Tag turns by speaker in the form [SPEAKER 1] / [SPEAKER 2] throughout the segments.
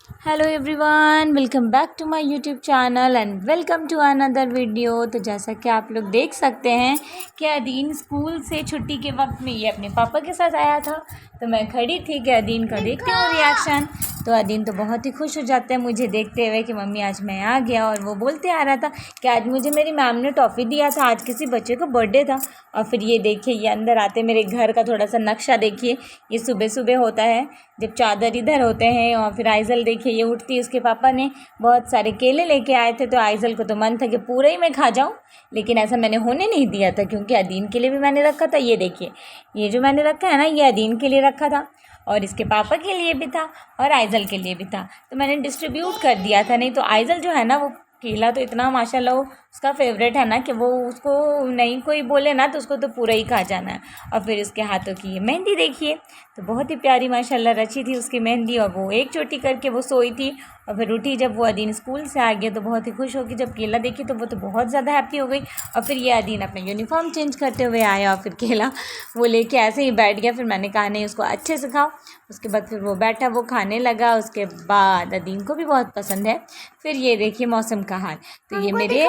[SPEAKER 1] Hello everyone, welcome back to my YouTube channel and welcome to another video. तो जैसा कि आप लोग देख सकते हैं कि अदीन स्कूल से छुट्टी के वक्त में ये अपने पापा के साथ आया था। तो मैं खड़ी थी कि अदीन का देखते हूँ रिएक्शन। तो अदीन तो बहुत ही खुश हो जाता है मुझे देखते हुए कि मम्मी आज मैं आ गया। और वो बोलते आ रहा था कि आज मुझे मेरी मैम ने टॉफ़ी दिया था, आज किसी बच्चे का बर्थडे था। और फिर ये देखिए, ये अंदर आते मेरे घर का थोड़ा सा नक्शा देखिए। ये सुबह सुबह होता है जब चादर इधर होते हैं। और फिर आइज़ल देखिए, ये उठती, उसके पापा ने बहुत सारे केले लेके आए थे। तो आइज़ल को तो मन था कि पूरा ही मैं खा जाऊं, लेकिन ऐसा मैंने होने नहीं दिया था क्योंकि अदीन के लिए भी मैंने रखा था। ये देखिए, ये जो मैंने रखा है ना, ये अदीन के लिए रखा था और इसके पापा के लिए भी था और आइज़ल के लिए भी था। तो मैंने डिस्ट्रीब्यूट कर दिया था। नहीं तो आइज़ल जो है ना, वो केला तो इतना माशाल्लाह उसका फेवरेट है ना कि वो उसको नहीं कोई बोले ना तो उसको तो पूरा ही खा जाना है। और फिर उसके हाथों की ये मेहंदी देखिए, तो बहुत ही प्यारी माशाल्लाह रची थी उसकी मेहंदी। और वो एक चोटी करके वो सोई थी और फिर उठी जब वो अदीन स्कूल से आ गया तो बहुत ही खुश होगी। जब केला देखी तो वो तो बहुत ज़्यादा हैप्पी हो गई। और फिर ये अदीन अपना यूनिफॉर्म चेंज करते हुए आया और फिर केला वो लेके ऐसे ही बैठ गया। फिर मैंने कहा नहीं, उसको अच्छे से खाओ। उसके बाद फिर वो बैठा, वो खाने लगा। उसके बाद अदीन को भी बहुत पसंद है। फिर ये देखिए मौसम का हाल। तो ये मेरे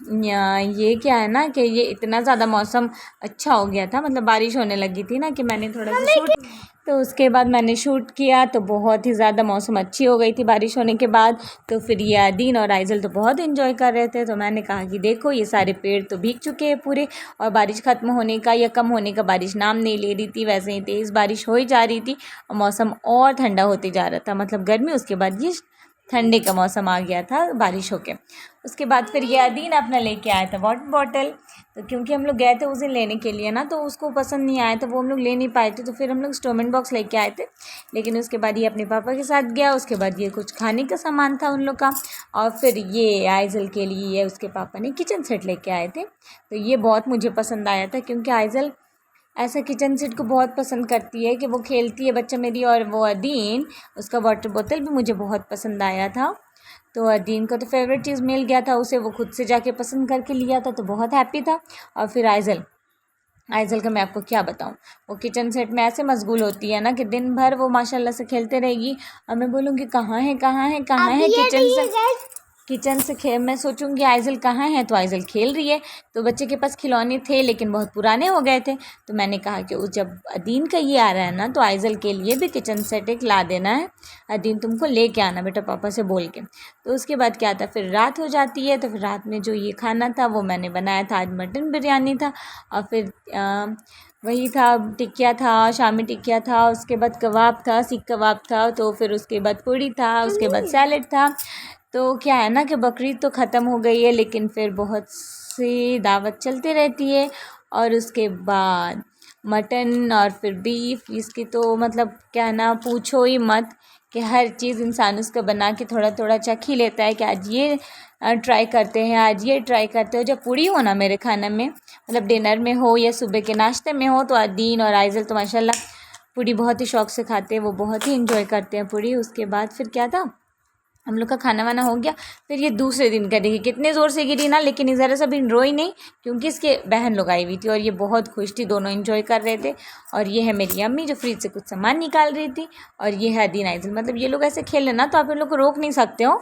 [SPEAKER 1] ये क्या है ना कि ये इतना ज़्यादा मौसम अच्छा हो गया था, मतलब बारिश होने लगी थी ना, कि मैंने थोड़ा सा शूट, तो उसके बाद मैंने शूट किया तो बहुत ही ज़्यादा मौसम अच्छी हो गई थी बारिश होने के बाद। तो फिर ये अदीन और आइज़ल तो बहुत इन्जॉय कर रहे थे। तो मैंने कहा कि देखो, ये सारे पेड़ तो भीग चुके हैं पूरे और बारिश ख़त्म होने का या कम होने का बारिश नाम नहीं ले रही थी। वैसे ही तेज़ बारिश हो ही जा रही थी और मौसम और ठंडा होते जा रहा था, मतलब गर्मी, उसके बाद ये ठंडे का मौसम आ गया था बारिश होके। उसके बाद फिर ये अदीन अपना लेके आया था वाटर बॉटल। तो क्योंकि हम लोग गए थे उस दिन लेने के लिए ना, तो उसको पसंद नहीं आया था, वो हम लोग ले नहीं पाए थे। तो फिर हम लोग स्टोमेंट बॉक्स लेके आए थे। लेकिन उसके बाद ये अपने पापा के साथ गया। उसके बाद ये कुछ खाने का सामान था उन लोग का। और फिर ये आइज़ल के लिए उसके पापा ने किचन सेट लेके आए थे। तो ये बहुत मुझे पसंद आया था क्योंकि आइज़ल ऐसा किचन सेट को बहुत पसंद करती है कि वो खेलती है बच्चा मेरी। और वो अदीन, उसका वाटर बोतल भी मुझे बहुत पसंद आया था। तो अदीन को तो फेवरेट चीज़ मिल गया था उसे, वो खुद से जाके पसंद करके लिया था, तो बहुत हैप्पी था। और फिर आइज़ल आइज़ल का मैं आपको क्या बताऊँ, वो किचन सेट में ऐसे मशगूल होती है ना कि दिन भर वो माशाल्लाह से खेलते रहेगी। और मैं बोलूँगी कहाँ है कहाँ है कहाँ है किचन से मैं सोचूंगी आइज़ल कहाँ है, तो आइज़ल खेल रही है। तो बच्चे के पास खिलौने थे लेकिन बहुत पुराने हो गए थे। तो मैंने कहा कि उस जब अदीन का ये आ रहा है ना, तो आइज़ल के लिए भी किचन सेट एक ला देना है। अदीन तुमको लेके आना बेटा पापा से बोल के। तो उसके बाद क्या था, फिर रात हो जाती है। तो फिर रात में जो ये खाना था वो मैंने बनाया था, आज मटन बिरयानी था। और फिर वही था, टिकिया था, शामी टिकिया था। उसके बाद कबाब था, सीख कबाब था। तो फिर उसके बाद पूड़ी था, उसके बाद सैलेड था। तो क्या है ना कि बकरीद तो ख़त्म हो गई है लेकिन फिर बहुत सी दावत चलती रहती है। और उसके बाद मटन और फिर बीफ, इसकी तो मतलब क्या है ना, पूछो ही मत कि हर चीज़ इंसान उसका बना के थोड़ा थोड़ा चख ही लेता है कि आज ये ट्राई करते हैं, आज ये ट्राई करते हो। जब पूरी हो ना मेरे खाने में, मतलब डिनर में हो या सुबह के नाश्ते में हो, तो अदीन और आइज़ल तो माशाल्लाह पूरी बहुत ही शौक़ से खाते हैं, वो बहुत ही इंजॉय करते हैं पूरी। उसके बाद फिर क्या था, हम लोग का खाना वाना हो गया। फिर ये दूसरे दिन का देखिए कितने ज़ोर से गिरी ना, लेकिन ज़रा सा भी रोई नहीं क्योंकि इसके बहन लोग आई हुई थी और ये बहुत खुश थी, दोनों एंजॉय कर रहे थे। और ये है मेरी अम्मी जो फ्रिज से कुछ सामान निकाल रही थी। और ये है अदीन आइज़ल, मतलब ये लोग ऐसे खेले ना तो आप इन लोग को रोक नहीं सकते हो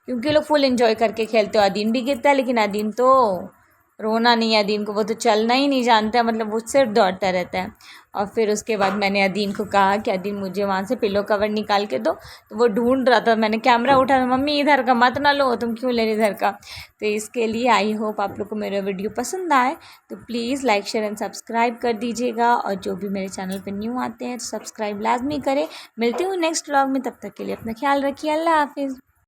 [SPEAKER 1] क्योंकि ये लोग फुल एंजॉय करके खेलते हो। अदीन भी गिरता है लेकिन अदीन तो रोना नहीं है अदीन को, वो तो चलना ही नहीं जानता है, मतलब वो सिर्फ दौड़ता रहता है। और फिर उसके बाद मैंने अदीन को कहा कि अदीन मुझे वहाँ से पिलो कवर निकाल के दो। तो वो ढूंढ रहा था, मैंने कैमरा उठा, मम्मी इधर का मत ना लो, तुम क्यों ले रही इधर का। तो इसके लिए आई होप आप लोग को मेरा वीडियो पसंद आए, तो please like share and subscribe कर दीजिएगा। और जो भी मेरे चैनल पर न्यू आते हैं तो सब्सक्राइब लाजमी करें। मिलती हूँ नेक्स्ट व्लॉग में, तब तक के लिए अपना ख्याल रखिए। अल्लाह हाफिज़।